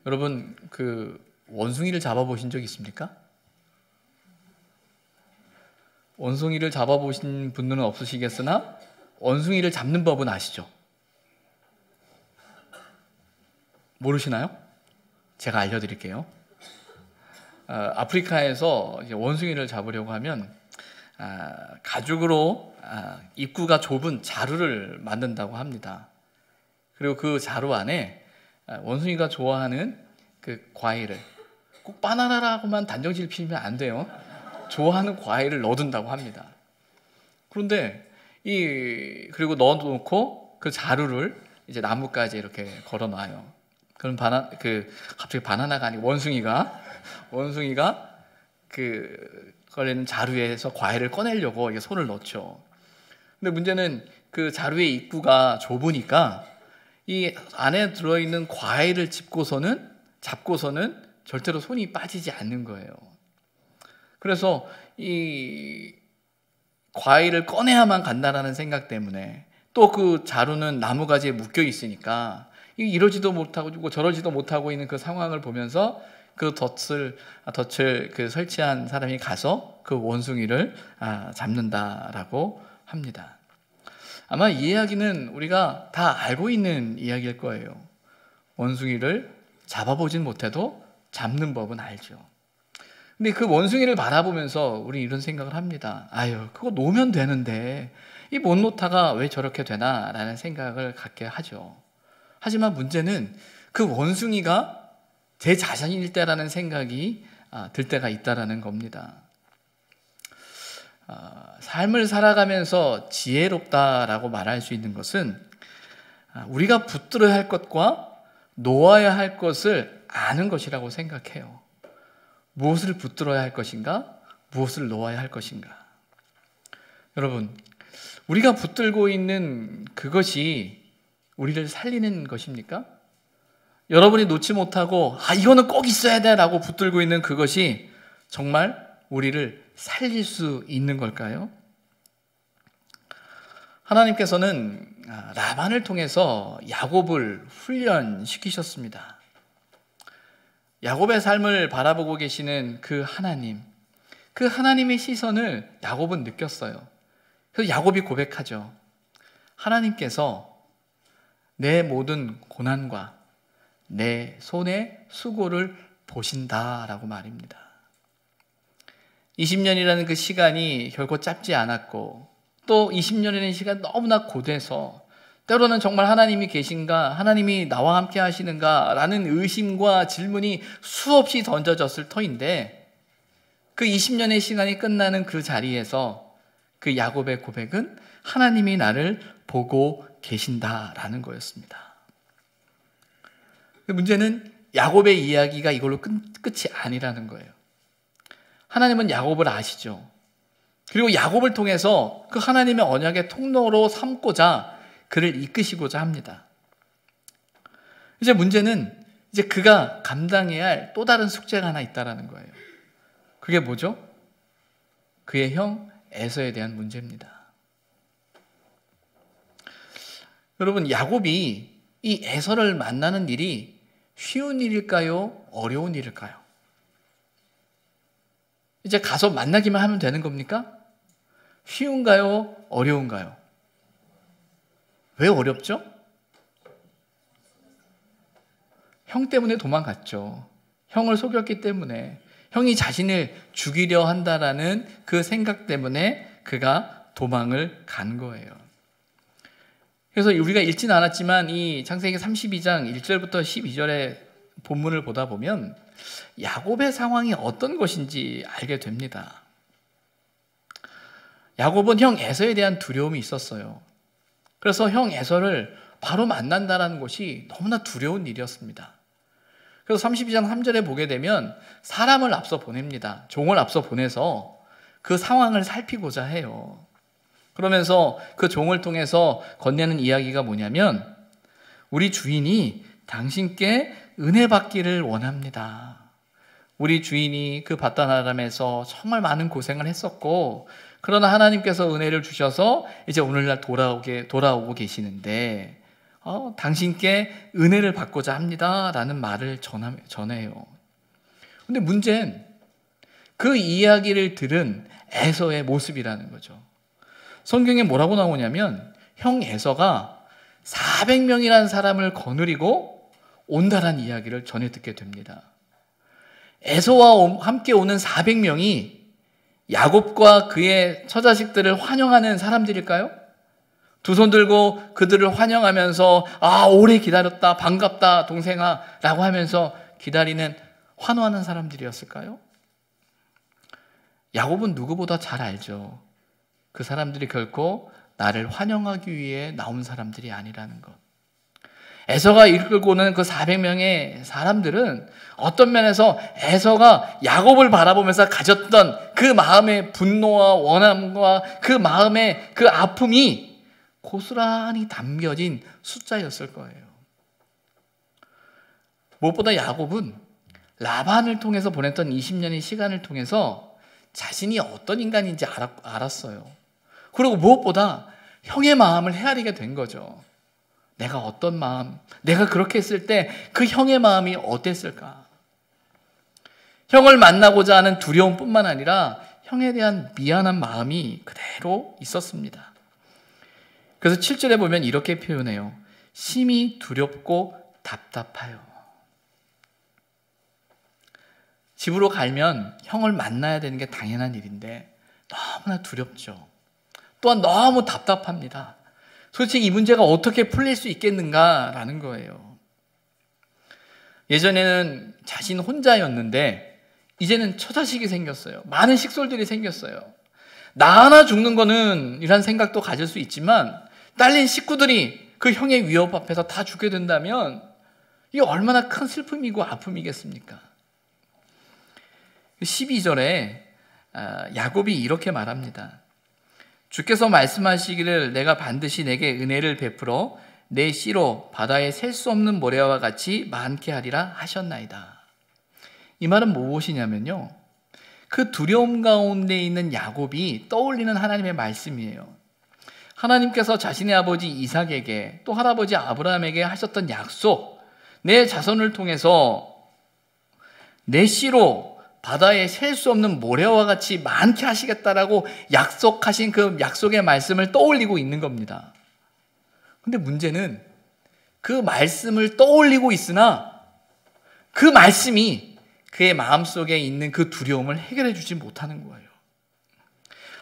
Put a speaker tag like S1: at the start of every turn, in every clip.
S1: 여러분 그 원숭이를 잡아보신 적 있습니까? 원숭이를 잡아보신 분들은 없으시겠으나 원숭이를 잡는 법은 아시죠? 모르시나요? 제가 알려드릴게요. 아프리카에서 원숭이를 잡으려고 하면 가죽으로 입구가 좁은 자루를 만든다고 합니다. 그리고 그 자루 안에 원숭이가 좋아하는 그 과일을, 꼭 바나나라고만 단정지을 피우면 안 돼요. 좋아하는 과일을 넣어둔다고 합니다. 그런데 그리고 넣어놓고 그 자루를 이제 나뭇가지에 이렇게 걸어놔요. 그럼 갑자기 바나나가 아니고 원숭이가 그 걸리는 자루에서 과일을 꺼내려고 이게 손을 넣죠. 근데 문제는 그 자루의 입구가 좁으니까 이 안에 들어있는 과일을 잡고서는 절대로 손이 빠지지 않는 거예요. 그래서 이 과일을 꺼내야만 간다라는 생각 때문에, 또 그 자루는 나무가지에 묶여 있으니까 이러지도 못하고 저러지도 못하고 있는 그 상황을 보면서 그 덫을 설치한 사람이 가서 그 원숭이를 잡는다라고 합니다. 아마 이 이야기는 우리가 다 알고 있는 이야기일 거예요. 원숭이를 잡아보진 못해도 잡는 법은 알죠. 근데 그 원숭이를 바라보면서 우리 이런 생각을 합니다. 아유, 그거 놓으면 되는데 이 못 놓다가 왜 저렇게 되나 라는 생각을 갖게 하죠. 하지만 문제는 그 원숭이가 제 자신일 때라는 생각이 들 때가 있다라는 겁니다. 삶을 살아가면서 지혜롭다라고 말할 수 있는 것은 우리가 붙들어야 할 것과 놓아야 할 것을 아는 것이라고 생각해요. 무엇을 붙들어야 할 것인가? 무엇을 놓아야 할 것인가? 여러분, 우리가 붙들고 있는 그것이 우리를 살리는 것입니까? 여러분이 놓지 못하고 이거는 꼭 있어야 돼 라고 붙들고 있는 그것이 정말 우리를 살릴 수 있는 걸까요? 하나님께서는 라반을 통해서 야곱을 훈련시키셨습니다. 야곱의 삶을 바라보고 계시는 그 하나님의 시선을 야곱은 느꼈어요. 그래서 야곱이 고백하죠. 하나님께서 내 모든 고난과 내 손의 수고를 보신다라고 말입니다. 20년이라는 그 시간이 결코 짧지 않았고, 또 20년이라는 시간 너무나 고돼서 때로는 정말 하나님이 계신가, 하나님이 나와 함께 하시는가 라는 의심과 질문이 수없이 던져졌을 터인데, 그 20년의 시간이 끝나는 그 자리에서 그 야곱의 고백은 하나님이 나를 보고 계신다라는 거였습니다. 문제는 야곱의 이야기가 이걸로 끝이 아니라는 거예요. 하나님은 야곱을 아시죠. 그리고 야곱을 통해서 그 하나님의 언약의 통로로 삼고자 그를 이끄시고자 합니다. 이제 문제는 그가 감당해야 할 또 다른 숙제가 하나 있다는 거예요. 그게 뭐죠? 그의 형 에서에 대한 문제입니다. 여러분, 야곱이 이 에서를 만나는 일이 쉬운 일일까요? 어려운 일일까요? 이제 가서 만나기만 하면 되는 겁니까? 쉬운가요? 어려운가요? 왜 어렵죠? 형 때문에 도망갔죠. 형을 속였기 때문에, 형이 자신을 죽이려 한다라는 그 생각 때문에 그가 도망을 간 거예요. 그래서 우리가 읽지는 않았지만 이 창세기 32장 1절부터 12절의 본문을 보다 보면 야곱의 상황이 어떤 것인지 알게 됩니다. 야곱은 형 에서에 대한 두려움이 있었어요. 그래서 형 에서를 바로 만난다는 것이 너무나 두려운 일이었습니다. 그래서 32장 3절에 보게 되면 사람을 앞서 보냅니다. 종을 앞서 보내서 그 상황을 살피고자 해요. 그러면서 그 종을 통해서 건네는 이야기가 뭐냐면, 우리 주인이 당신께 은혜 받기를 원합니다. 우리 주인이 그 바단 아람에서 정말 많은 고생을 했었고, 그러나 하나님께서 은혜를 주셔서 이제 오늘날 돌아오고 계시는데 당신께 은혜를 받고자 합니다 라는 말을 전해요. 근데 문제는 그 이야기를 들은 에서의 모습이라는 거죠. 성경에 뭐라고 나오냐면 형 에서가 400명이라는 사람을 거느리고 온다라는 이야기를 전해 듣게 됩니다. 에서와 함께 오는 400명이 야곱과 그의 처자식들을 환영하는 사람들일까요? 두 손 들고 그들을 환영하면서 오래 기다렸다, 반갑다 동생아 라고 하면서 기다리는 환호하는 사람들이었을까요? 야곱은 누구보다 잘 알죠. 그 사람들이 결코 나를 환영하기 위해 나온 사람들이 아니라는 것. 에서가 이끌고 오는 그 400명의 사람들은 어떤 면에서 에서가 야곱을 바라보면서 가졌던 그 마음의 분노와 원함과 그 마음의 그 아픔이 고스란히 담겨진 숫자였을 거예요. 무엇보다 야곱은 라반을 통해서 보냈던 20년의 시간을 통해서 자신이 어떤 인간인지 알았어요. 그리고 무엇보다 형의 마음을 헤아리게 된 거죠. 내가 어떤 마음, 내가 그렇게 했을 때 그 형의 마음이 어땠을까? 형을 만나고자 하는 두려움뿐만 아니라 형에 대한 미안한 마음이 그대로 있었습니다. 그래서 7절에 보면 이렇게 표현해요. 심히 두렵고 답답하여. 집으로 가면 형을 만나야 되는 게 당연한 일인데 너무나 두렵죠. 또한 너무 답답합니다. 도대체 이 문제가 어떻게 풀릴 수 있겠는가라는 거예요. 예전에는 자신 혼자였는데 이제는 처자식이 생겼어요. 많은 식솔들이 생겼어요. 나 하나 죽는 거는 이란 생각도 가질 수 있지만 딸린 식구들이 그 형의 위협 앞에서 다 죽게 된다면 이게 얼마나 큰 슬픔이고 아픔이겠습니까? 12절에 야곱이 이렇게 말합니다. 주께서 말씀하시기를 내가 반드시 내게 은혜를 베풀어 내 씨로 바다에 셀 수 없는 모래와 같이 많게 하리라 하셨나이다. 이 말은 무엇이냐면요, 그 두려움 가운데 있는 야곱이 떠올리는 하나님의 말씀이에요. 하나님께서 자신의 아버지 이삭에게 또 할아버지 아브라함에게 하셨던 약속, 내 자손을 통해서 내 씨로 바다에 셀 수 없는 모래와 같이 많게 하시겠다라고 약속하신 그 약속의 말씀을 떠올리고 있는 겁니다. 근데 문제는 그 말씀을 떠올리고 있으나 그 말씀이 그의 마음속에 있는 그 두려움을 해결해 주지 못하는 거예요.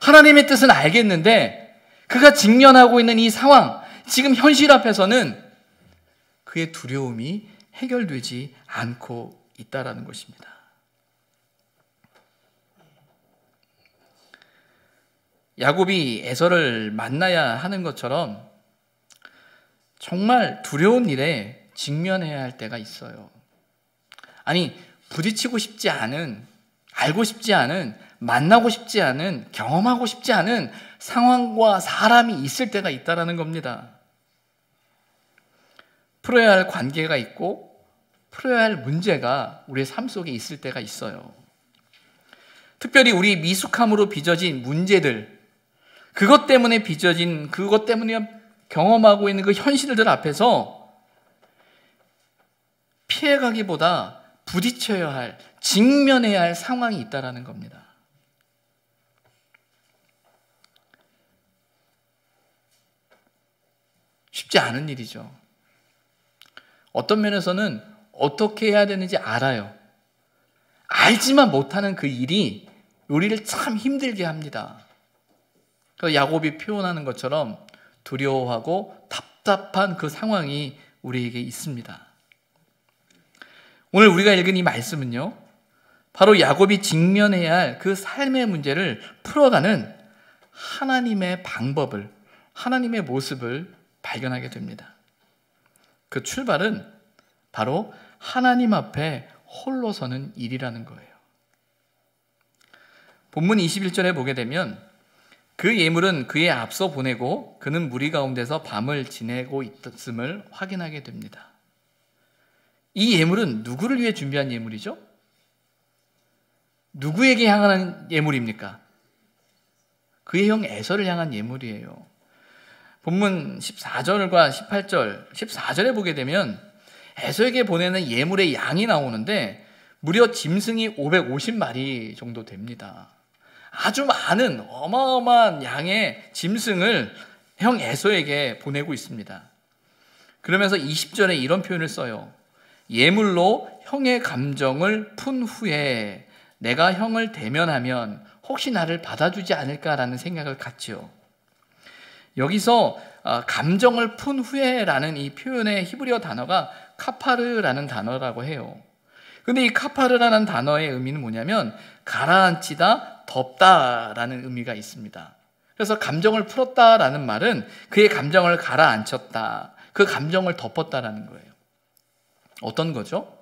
S1: 하나님의 뜻은 알겠는데 그가 직면하고 있는 이 상황, 지금 현실 앞에서는 그의 두려움이 해결되지 않고 있다라는 것입니다. 야곱이 에서를 만나야 하는 것처럼 정말 두려운 일에 직면해야 할 때가 있어요. 아니, 부딪히고 싶지 않은, 알고 싶지 않은, 만나고 싶지 않은, 경험하고 싶지 않은 상황과 사람이 있을 때가 있다는 겁니다. 풀어야 할 관계가 있고 풀어야 할 문제가 우리의 삶 속에 있을 때가 있어요. 특별히 우리 미숙함으로 빚어진 문제들, 그것 때문에 경험하고 있는 그 현실들 앞에서 피해가기보다 부딪혀야 할, 직면해야 할 상황이 있다는 겁니다. 쉽지 않은 일이죠. 어떤 면에서는 어떻게 해야 되는지 알아요. 알지만 못하는 그 일이 우리를 참 힘들게 합니다. 그래서 야곱이 표현하는 것처럼 두려워하고 답답한 그 상황이 우리에게 있습니다. 오늘 우리가 읽은 이 말씀은요, 바로 야곱이 직면해야 할 그 삶의 문제를 풀어가는 하나님의 방법을, 하나님의 모습을 발견하게 됩니다. 그 출발은 바로 하나님 앞에 홀로 서는 일이라는 거예요. 본문 21절에 보게 되면 그 예물은 그의 앞서 보내고 그는 무리 가운데서 밤을 지내고 있음을 확인하게 됩니다. 이 예물은 누구를 위해 준비한 예물이죠? 누구에게 향한 예물입니까? 그의 형 에서를 향한 예물이에요. 본문 14절과 18절, 14절에 보게 되면 에서에게 보내는 예물의 양이 나오는데 무려 짐승이 550마리 정도 됩니다. 아주 많은 어마어마한 양의 짐승을 형 에서에게 보내고 있습니다. 그러면서 20절에 이런 표현을 써요. 예물로 형의 감정을 푼 후에 내가 형을 대면하면 혹시 나를 받아주지 않을까라는 생각을 갖지요. 여기서 감정을 푼 후에라는 이 표현의 히브리어 단어가 카파르라는 단어라고 해요. 근데 이 카파르라는 단어의 의미는 뭐냐면 가라앉히다, 덮다라는 의미가 있습니다. 그래서 감정을 풀었다라는 말은 그의 감정을 가라앉혔다, 그 감정을 덮었다라는 거예요. 어떤 거죠?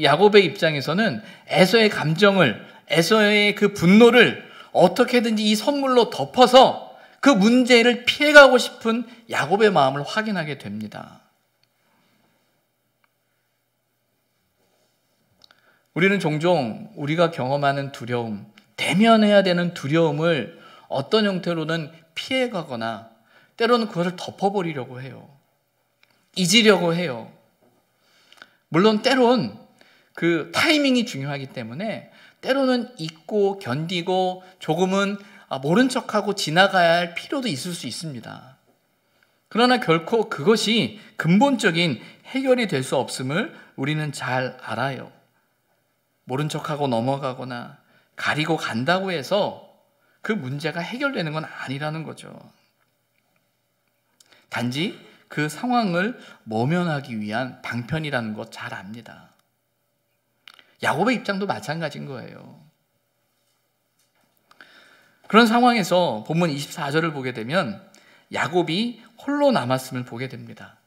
S1: 야곱의 입장에서는 에서의 감정을, 에서의 그 분노를 어떻게든지 이 선물로 덮어서 그 문제를 피해가고 싶은 야곱의 마음을 확인하게 됩니다. 우리는 종종 우리가 경험하는 두려움, 대면해야 되는 두려움을 어떤 형태로는 피해가거나 때로는 그것을 덮어버리려고 해요. 잊으려고 해요. 물론 때론 그 타이밍이 중요하기 때문에 때로는 잊고 견디고 조금은 모른 척하고 지나가야 할 필요도 있을 수 있습니다. 그러나 결코 그것이 근본적인 해결이 될 수 없음을 우리는 잘 알아요. 모른 척하고 넘어가거나 가리고 간다고 해서 그 문제가 해결되는 건 아니라는 거죠. 단지 그 상황을 모면하기 위한 방편이라는 것 잘 압니다. 야곱의 입장도 마찬가지인 거예요. 그런 상황에서 본문 24절을 보게 되면 야곱이 홀로 남았음을 보게 됩니다.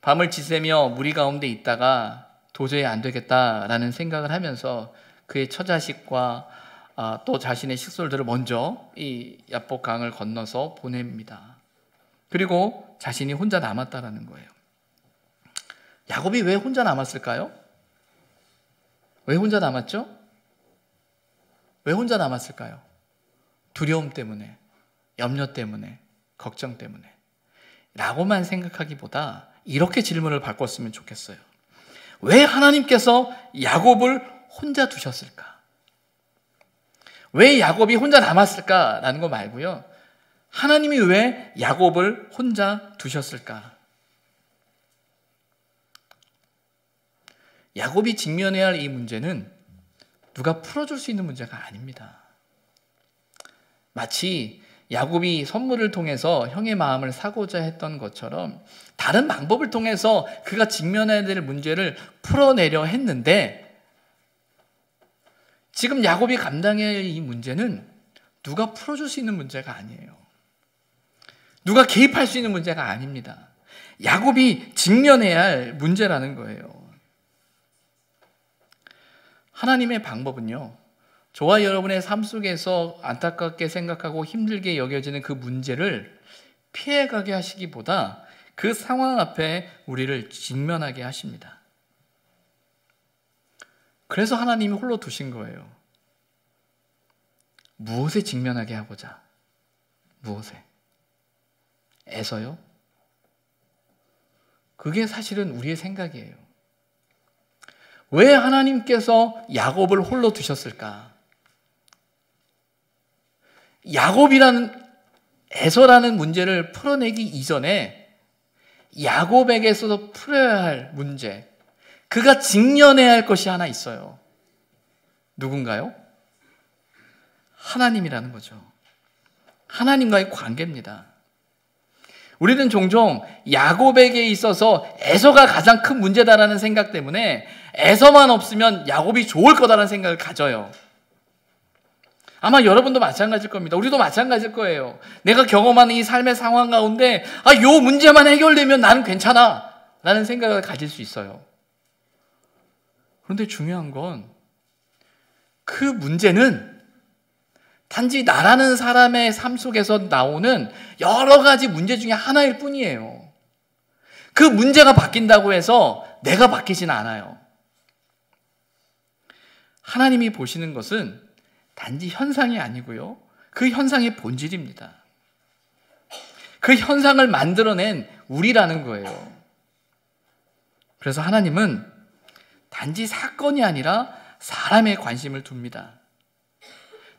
S1: 밤을 지새며 무리 가운데 있다가 도저히 안 되겠다라는 생각을 하면서 그의 처자식과 또 자신의 식솔들을 먼저 이 야복강을 건너서 보냅니다. 그리고 자신이 혼자 남았다라는 거예요. 야곱이 왜 혼자 남았을까요? 왜 혼자 남았죠? 왜 혼자 남았을까요? 두려움 때문에, 염려 때문에, 걱정 때문에 라고만 생각하기보다 이렇게 질문을 바꿨으면 좋겠어요. 왜 하나님께서 야곱을 혼자 두셨을까? 왜 야곱이 혼자 남았을까라는 거 말고요. 하나님이 왜 야곱을 혼자 두셨을까? 야곱이 직면해야 할 이 문제는 누가 풀어줄 수 있는 문제가 아닙니다. 마치 야곱이 선물을 통해서 형의 마음을 사고자 했던 것처럼 다른 방법을 통해서 그가 직면해야 될 문제를 풀어내려 했는데 지금 야곱이 감당해야 할 이 문제는 누가 풀어줄 수 있는 문제가 아니에요. 누가 개입할 수 있는 문제가 아닙니다. 야곱이 직면해야 할 문제라는 거예요. 하나님의 방법은요, 저와 여러분의 삶 속에서 안타깝게 생각하고 힘들게 여겨지는 그 문제를 피해가게 하시기보다 그 상황 앞에 우리를 직면하게 하십니다. 그래서 하나님이 홀로 두신 거예요. 무엇에 직면하게 하고자? 무엇에? 에서요? 그게 사실은 우리의 생각이에요. 왜 하나님께서 야곱을 홀로 두셨을까? 에서라는 문제를 풀어내기 이전에 야곱에게서도 풀어야 할 문제, 그가 직면해야 할 것이 하나 있어요. 누군가요? 하나님이라는 거죠. 하나님과의 관계입니다. 우리는 종종 야곱에게 있어서 에서가 가장 큰 문제다라는 생각 때문에 에서만 없으면 야곱이 좋을 거다라는 생각을 가져요. 아마 여러분도 마찬가지일 겁니다. 우리도 마찬가지일 거예요. 내가 경험하는 이 삶의 상황 가운데 요 문제만 해결되면 나는 괜찮아 라는 생각을 가질 수 있어요. 그런데 중요한 건 그 문제는 단지 나라는 사람의 삶 속에서 나오는 여러 가지 문제 중에 하나일 뿐이에요. 그 문제가 바뀐다고 해서 내가 바뀌진 않아요. 하나님이 보시는 것은 단지 현상이 아니고요, 그 현상의 본질입니다. 그 현상을 만들어낸 우리라는 거예요. 그래서 하나님은 단지 사건이 아니라 사람에 관심을 둡니다.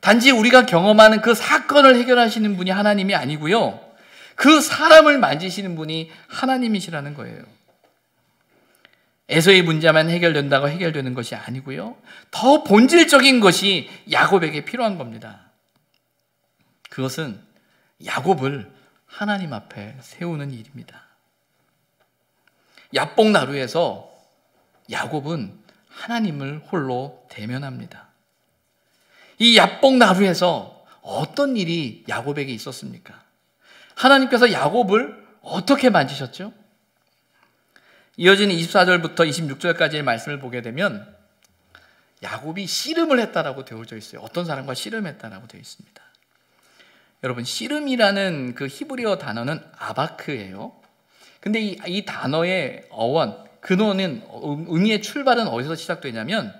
S1: 단지 우리가 경험하는 그 사건을 해결하시는 분이 하나님이 아니고요, 그 사람을 만지시는 분이 하나님이시라는 거예요. 에서의 문제만 해결된다고 해결되는 것이 아니고요, 더 본질적인 것이 야곱에게 필요한 겁니다. 그것은 야곱을 하나님 앞에 세우는 일입니다. 야복나루에서 야곱은 하나님을 홀로 대면합니다. 이 야복나루에서 어떤 일이 야곱에게 있었습니까? 하나님께서 야곱을 어떻게 만지셨죠? 이어지는 24절부터 26절까지의 말씀을 보게 되면 야곱이 씨름을 했다라고 되어져 있어요. 어떤 사람과 씨름했다라고 되어 있습니다. 여러분, 씨름이라는 그 히브리어 단어는 아바크예요. 근데 이 단어의 어원, 근원은, 의미의 출발은 어디서 시작되냐면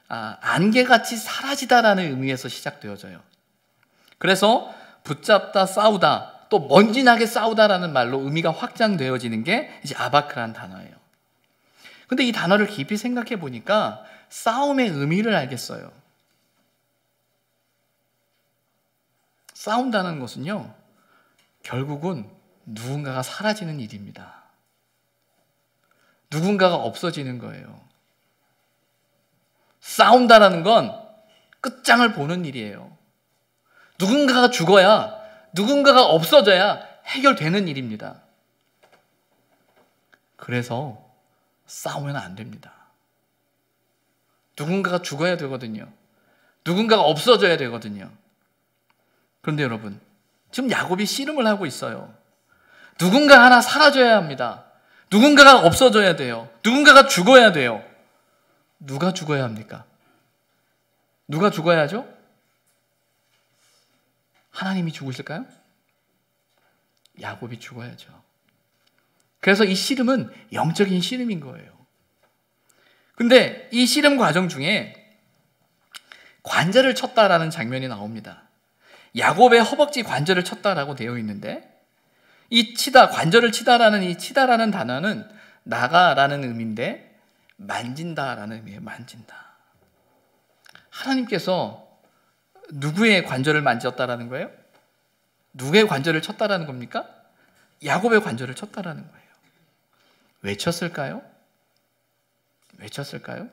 S1: 안개같이 사라지다라는 의미에서 시작되어져요. 그래서 붙잡다, 싸우다, 또 먼지나게 싸우다라는 말로 의미가 확장되어지는 게 이제 아바크라는 단어예요. 근데 이 단어를 깊이 생각해 보니까 싸움의 의미를 알겠어요. 싸운다는 것은요, 결국은 누군가가 사라지는 일입니다. 누군가가 없어지는 거예요. 싸운다라는 건 끝장을 보는 일이에요. 누군가가 죽어야, 누군가가 없어져야 해결되는 일입니다. 그래서 싸우면 안 됩니다. 누군가가 죽어야 되거든요. 누군가가 없어져야 되거든요. 그런데 여러분, 지금 야곱이 씨름을 하고 있어요. 누군가 하나 사라져야 합니다. 누군가가 없어져야 돼요. 누군가가 죽어야 돼요. 누가 죽어야 합니까? 누가 죽어야죠? 하나님이 죽으실까요? 야곱이 죽어야죠. 그래서 이 씨름은 영적인 씨름인 거예요. 근데 이 씨름 과정 중에 관절을 쳤다라는 장면이 나옵니다. 야곱의 허벅지 관절을 쳤다라고 되어 있는데, 이 치다, 관절을 치다라는 이 치다라는 단어는 나가라는 의미인데 만진다라는 의미예요. 만진다. 하나님께서 누구의 관절을 만졌다라는 거예요? 누구의 관절을 쳤다라는 겁니까? 야곱의 관절을 쳤다라는 거예요. 왜 쳤을까요? 왜 쳤을까요?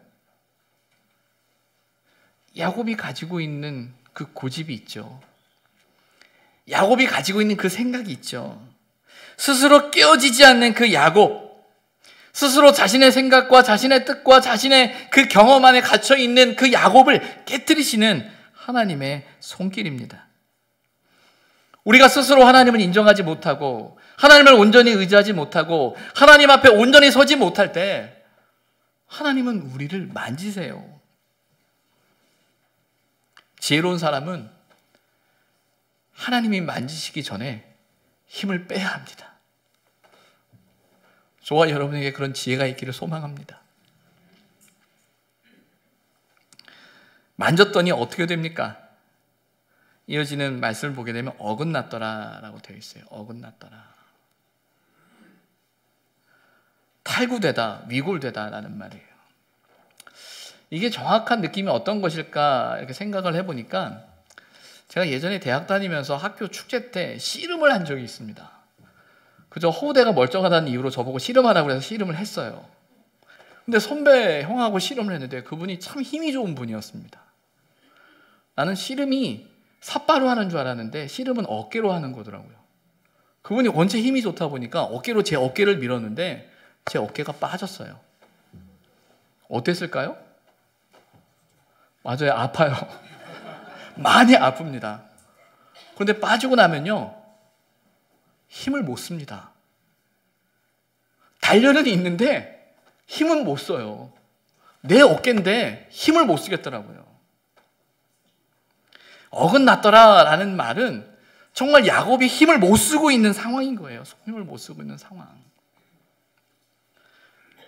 S1: 야곱이 가지고 있는 그 고집이 있죠. 야곱이 가지고 있는 그 생각이 있죠. 스스로 깨어지지 않는 그 야곱, 스스로 자신의 생각과 자신의 뜻과 자신의 그 경험 안에 갇혀 있는 그 야곱을 깨트리시는 하나님의 손길입니다. 우리가 스스로 하나님을 인정하지 못하고 하나님을 온전히 의지하지 못하고 하나님 앞에 온전히 서지 못할 때 하나님은 우리를 만지세요. 지혜로운 사람은 하나님이 만지시기 전에 힘을 빼야 합니다. 저와 여러분에게 그런 지혜가 있기를 소망합니다. 만졌더니 어떻게 됩니까? 이어지는 말씀을 보게 되면 어긋났더라 라고 되어 있어요. 어긋났더라. 탈구되다, 위골되다 라는 말이에요. 이게 정확한 느낌이 어떤 것일까 이렇게 생각을 해보니까, 제가 예전에 대학 다니면서 학교 축제 때 씨름을 한 적이 있습니다. 그저 허우대가 멀쩡하다는 이유로 저보고 씨름하라고 해서 씨름을 했어요. 근데 선배 형하고 씨름을 했는데 그분이 참 힘이 좋은 분이었습니다. 나는 씨름이 삿바로 하는 줄 알았는데 씨름은 어깨로 하는 거더라고요. 그분이 원체 힘이 좋다 보니까 어깨로 제 어깨를 밀었는데 제 어깨가 빠졌어요. 어땠을까요? 맞아요, 아파요. 많이 아픕니다. 그런데 빠지고 나면요, 힘을 못 씁니다. 단련은 있는데 힘은 못 써요. 내 어깨인데 힘을 못 쓰겠더라고요. 어긋났더라라는 말은 정말 야곱이 힘을 못 쓰고 있는 상황인 거예요. 힘을 못 쓰고 있는 상황.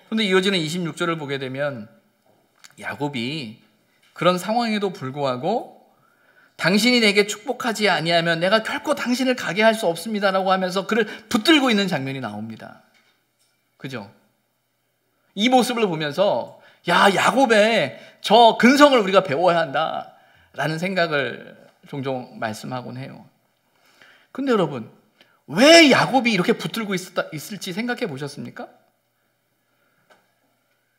S1: 그런데 이어지는 26절을 보게 되면 야곱이 그런 상황에도 불구하고 당신이 내게 축복하지 아니하면 내가 결코 당신을 가게 할 수 없습니다라고 하면서 그를 붙들고 있는 장면이 나옵니다. 그죠? 이 모습을 보면서 야, 야곱의 저 근성을 우리가 배워야 한다라는 생각을 종종 말씀하곤 해요. 근데 여러분, 왜 야곱이 이렇게 붙들고 있을지 생각해 보셨습니까?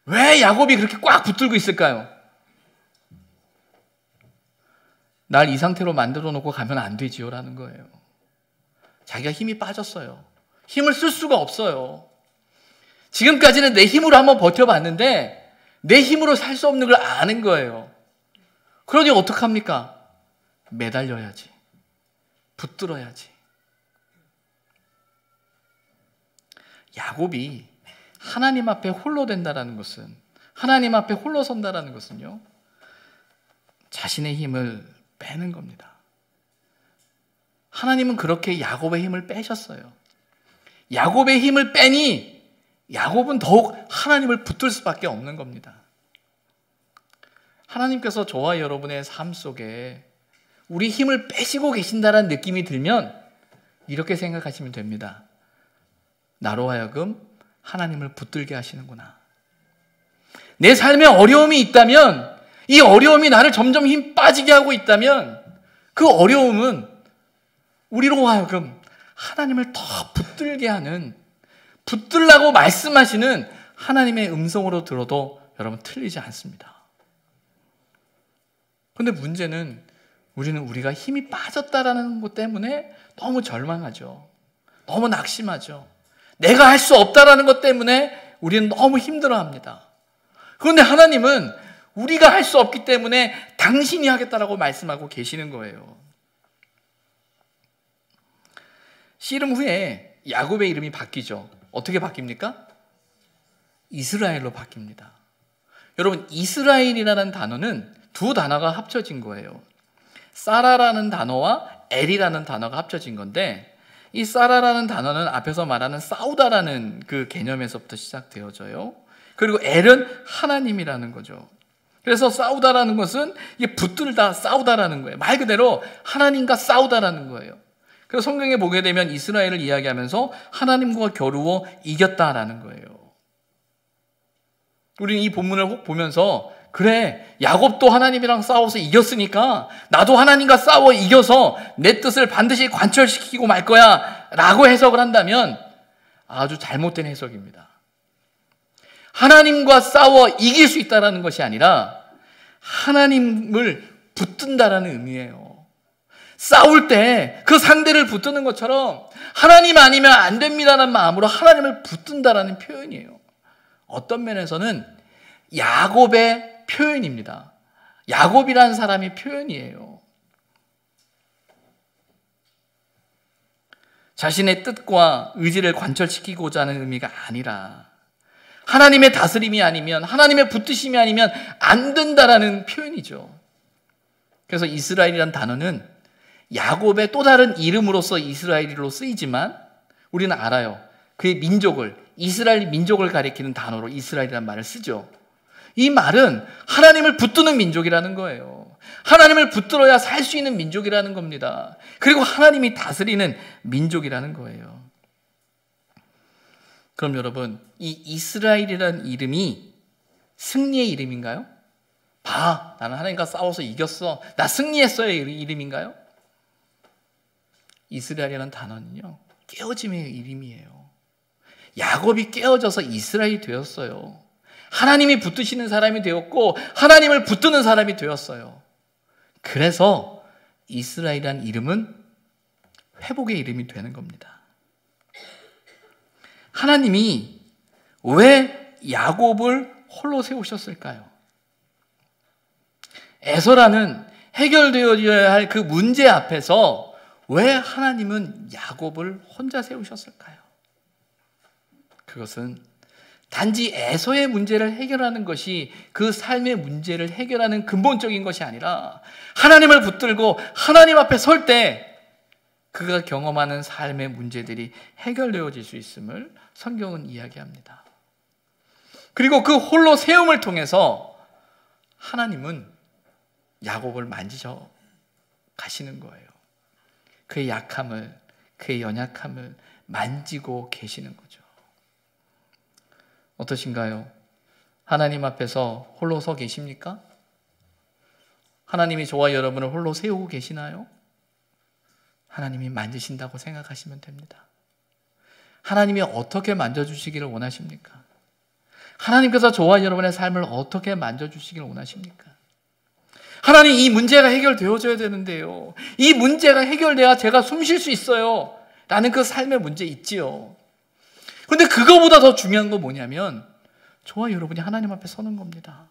S1: 왜 야곱이 그렇게 꽉 붙들고 있을까요? 날 이 상태로 만들어 놓고 가면 안 되지요 라는 거예요. 자기가 힘이 빠졌어요. 힘을 쓸 수가 없어요. 지금까지는 내 힘으로 한번 버텨봤는데 내 힘으로 살 수 없는 걸 아는 거예요. 그러니 어떡합니까? 매달려야지. 붙들어야지. 야곱이 하나님 앞에 홀로 된다라는 것은, 하나님 앞에 홀로 선다라는 것은요, 자신의 힘을 빼는 겁니다. 하나님은 그렇게 야곱의 힘을 빼셨어요. 야곱의 힘을 빼니 야곱은 더욱 하나님을 붙들 수밖에 없는 겁니다. 하나님께서 저와 여러분의 삶 속에 우리 힘을 빼시고 계신다는 느낌이 들면 이렇게 생각하시면 됩니다. 나로 하여금 하나님을 붙들게 하시는구나. 내 삶에 어려움이 있다면, 이 어려움이 나를 점점 힘 빠지게 하고 있다면 그 어려움은 우리로 하여금 하나님을 더 붙들게 하는, 붙들라고 말씀하시는 하나님의 음성으로 들어도 여러분 틀리지 않습니다. 그런데 문제는 우리는 우리가 힘이 빠졌다라는 것 때문에 너무 절망하죠. 너무 낙심하죠. 내가 할 수 없다라는 것 때문에 우리는 너무 힘들어합니다. 그런데 하나님은 우리가 할 수 없기 때문에 당신이 하겠다라고 말씀하고 계시는 거예요. 씨름 후에 야곱의 이름이 바뀌죠. 어떻게 바뀝니까? 이스라엘로 바뀝니다. 여러분, 이스라엘이라는 단어는 두 단어가 합쳐진 거예요. 사라라는 단어와 엘이라는 단어가 합쳐진 건데, 이 사라라는 단어는 앞에서 말하는 싸우다라는 그 개념에서부터 시작되어져요. 그리고 엘은 하나님이라는 거죠. 그래서 싸우다라는 것은 이게 붙들다, 싸우다라는 거예요. 말 그대로 하나님과 싸우다라는 거예요. 그래서 성경에 보게 되면 이스라엘을 이야기하면서 하나님과 겨루어 이겼다라는 거예요. 우리는 이 본문을 혹 보면서 그래, 야곱도 하나님이랑 싸워서 이겼으니까 나도 하나님과 싸워 이겨서 내 뜻을 반드시 관철시키고 말 거야 라고 해석을 한다면 아주 잘못된 해석입니다. 하나님과 싸워 이길 수 있다는 것이 아니라 하나님을 붙든다라는 의미예요. 싸울 때 그 상대를 붙드는 것처럼 하나님 아니면 안 됩니다라는 마음으로 하나님을 붙든다라는 표현이에요. 어떤 면에서는 야곱의 표현입니다. 야곱이라는 사람의 표현이에요. 자신의 뜻과 의지를 관철시키고자 하는 의미가 아니라 하나님의 다스림이 아니면, 하나님의 붙드심이 아니면 안 된다라는 표현이죠. 그래서 이스라엘이라는 단어는 야곱의 또 다른 이름으로서 이스라엘로 쓰이지만 우리는 알아요. 그의 민족을, 이스라엘 민족을 가리키는 단어로 이스라엘이라는 말을 쓰죠. 이 말은 하나님을 붙드는 민족이라는 거예요. 하나님을 붙들어야 살 수 있는 민족이라는 겁니다. 그리고 하나님이 다스리는 민족이라는 거예요. 그럼 여러분, 이 이스라엘이라는 이름이 승리의 이름인가요? 봐, 나는 하나님과 싸워서 이겼어, 나 승리했어의 이름인가요? 이스라엘이라는 단어는요, 깨어짐의 이름이에요. 야곱이 깨어져서 이스라엘이 되었어요. 하나님이 붙드시는 사람이 되었고 하나님을 붙드는 사람이 되었어요. 그래서 이스라엘이라는 이름은 회복의 이름이 되는 겁니다. 하나님이 왜 야곱을 홀로 세우셨을까요? 에서라는 해결되어야 할 그 문제 앞에서 왜 하나님은 야곱을 혼자 세우셨을까요? 그것은 단지 에서의 문제를 해결하는 것이 그 삶의 문제를 해결하는 근본적인 것이 아니라 하나님을 붙들고 하나님 앞에 설 때 그가 경험하는 삶의 문제들이 해결되어질 수 있음을 성경은 이야기합니다. 그리고 그 홀로 세움을 통해서 하나님은 야곱을 만지셔 가시는 거예요. 그의 약함을, 그의 연약함을 만지고 계시는 거죠. 어떠신가요? 하나님 앞에서 홀로 서 계십니까? 하나님이 저와 여러분을 홀로 세우고 계시나요? 하나님이 만지신다고 생각하시면 됩니다. 하나님이 어떻게 만져주시기를 원하십니까? 하나님께서 저와 여러분의 삶을 어떻게 만져주시기를 원하십니까? 하나님, 이 문제가 해결되어져야 되는데요. 이 문제가 해결돼야 제가 숨 쉴 수 있어요. 라는 그 삶의 문제 있지요. 그런데 그거보다 더 중요한 건 뭐냐면 저와 여러분이 하나님 앞에 서는 겁니다.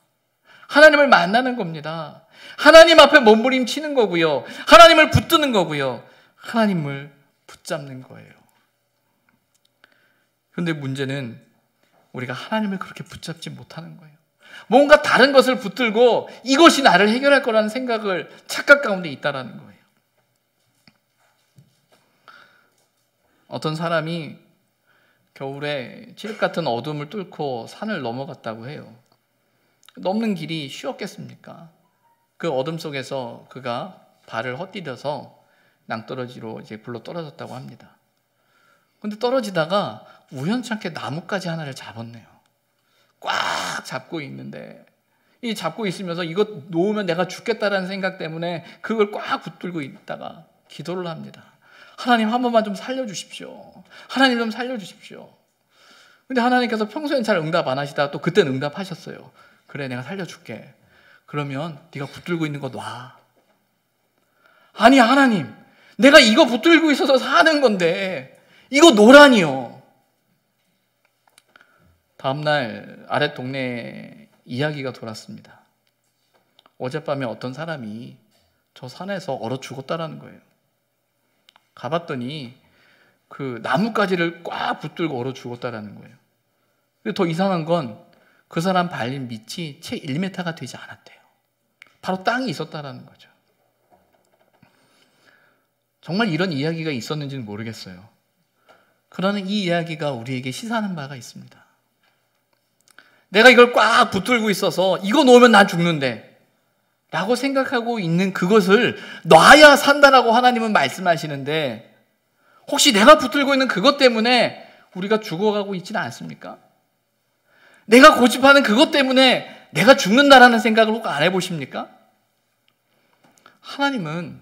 S1: 하나님을 만나는 겁니다. 하나님 앞에 몸부림치는 거고요. 하나님을 붙드는 거고요. 하나님을 붙잡는 거예요. 그런데 문제는 우리가 하나님을 그렇게 붙잡지 못하는 거예요. 뭔가 다른 것을 붙들고 이것이 나를 해결할 거라는 생각을 착각 가운데 있다라는 거예요. 어떤 사람이 겨울에 칠흑 같은 어둠을 뚫고 산을 넘어갔다고 해요. 넘는 길이 쉬웠겠습니까? 그 어둠 속에서 그가 발을 헛디뎌서 낭떠러지로 이제 굴러 떨어졌다고 합니다. 근데 떨어지다가 우연찮게 나뭇가지 하나를 잡았네요. 꽉 잡고 있는데, 이 잡고 있으면서 이거 놓으면 내가 죽겠다라는 생각 때문에 그걸 꽉 붙들고 있다가 기도를 합니다. 하나님, 한 번만 좀 살려주십시오. 하나님 좀 살려주십시오. 근데 하나님께서 평소엔 잘 응답 안 하시다가 또 그때는 응답하셨어요. 그래, 내가 살려줄게. 그러면 네가 붙들고 있는 거 놔. 아니, 하나님, 내가 이거 붙들고 있어서 사는 건데 이거 놓으라니요. 다음날 아랫 동네에 이야기가 돌았습니다. 어젯밤에 어떤 사람이 저 산에서 얼어 죽었다라는 거예요. 가봤더니 그 나뭇가지를 꽉 붙들고 얼어 죽었다라는 거예요. 그리고 더 이상한 건 그 사람 발린 밑이 채 1m가 되지 않았대요. 바로 땅이 있었다라는 거죠. 정말 이런 이야기가 있었는지는 모르겠어요. 그러나 이 이야기가 우리에게 시사하는 바가 있습니다. 내가 이걸 꽉 붙들고 있어서 이거 놓으면 난 죽는데 라고 생각하고 있는 그것을 놔야 산다라고 하나님은 말씀하시는데, 혹시 내가 붙들고 있는 그것 때문에 우리가 죽어가고 있지는 않습니까? 내가 고집하는 그것 때문에 내가 죽는다라는 생각을 혹 안 해보십니까? 하나님은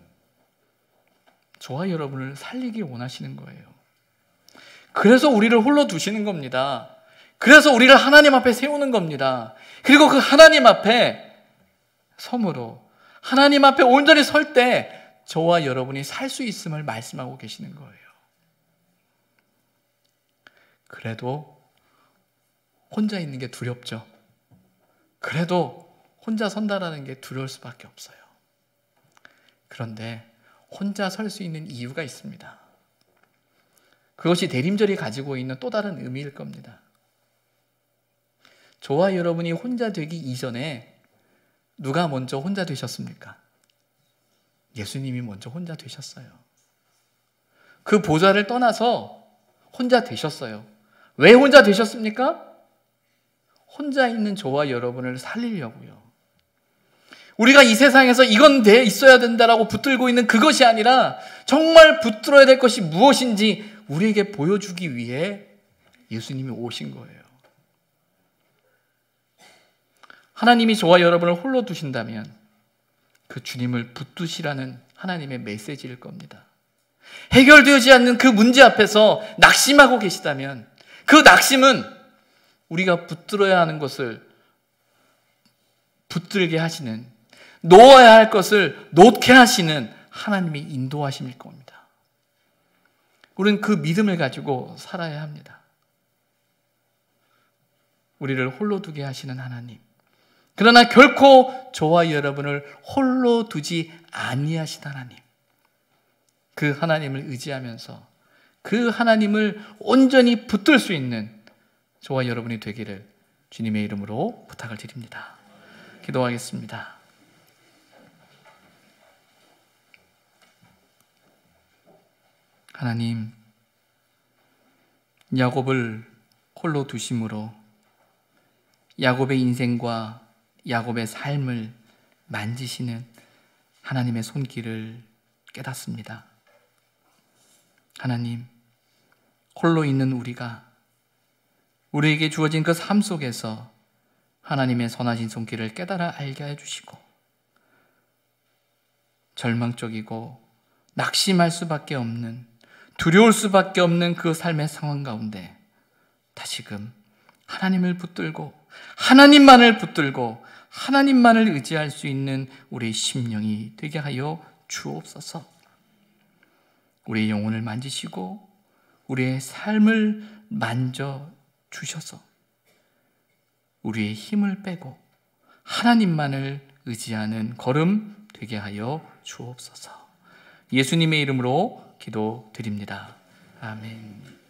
S1: 저와 여러분을 살리길 원하시는 거예요. 그래서 우리를 홀로 두시는 겁니다. 그래서 우리를 하나님 앞에 세우는 겁니다. 그리고 그 하나님 앞에 섬으로, 하나님 앞에 온전히 설 때 저와 여러분이 살 수 있음을 말씀하고 계시는 거예요. 그래도 혼자 있는 게 두렵죠. 그래도 혼자 선다라는 게 두려울 수밖에 없어요. 그런데 혼자 설 수 있는 이유가 있습니다. 그것이 대림절이 가지고 있는 또 다른 의미일 겁니다. 저와 여러분이 혼자 되기 이전에 누가 먼저 혼자 되셨습니까? 예수님이 먼저 혼자 되셨어요. 그 보좌를 떠나서 혼자 되셨어요. 왜 혼자 되셨습니까? 혼자 있는 저와 여러분을 살리려고요. 우리가 이 세상에서 이건 돼 있어야 된다라고 붙들고 있는 그것이 아니라 정말 붙들어야 될 것이 무엇인지 우리에게 보여주기 위해 예수님이 오신 거예요. 하나님이 저와 여러분을 홀로 두신다면 그 주님을 붙드시라는 하나님의 메시지일 겁니다. 해결되지 않는 그 문제 앞에서 낙심하고 계시다면 그 낙심은 우리가 붙들어야 하는 것을 붙들게 하시는, 놓아야 할 것을 놓게 하시는 하나님의 인도하심일 겁니다. 우리는 그 믿음을 가지고 살아야 합니다. 우리를 홀로 두게 하시는 하나님, 그러나 결코 저와 여러분을 홀로 두지 아니하신 하나님, 그 하나님을 의지하면서 그 하나님을 온전히 붙들 수 있는 저와 여러분이 되기를 주님의 이름으로 부탁을 드립니다. 기도하겠습니다. 하나님, 야곱을 홀로 두심으로 야곱의 인생과 야곱의 삶을 만지시는 하나님의 손길을 깨닫습니다. 하나님, 홀로 있는 우리에게 주어진 그 삶 속에서 하나님의 선하신 손길을 깨달아 알게 해주시고, 절망적이고 낙심할 수밖에 없는, 두려울 수밖에 없는 그 삶의 상황 가운데 다시금 하나님을 붙들고 하나님만을 붙들고 하나님만을 의지할 수 있는 우리의 심령이 되게 하여 주옵소서. 우리의 영혼을 만지시고 우리의 삶을 만져 주셔서 우리의 힘을 빼고 하나님만을 의지하는 걸음 되게 하여 주옵소서. 예수님의 이름으로 기도드립니다. 아멘.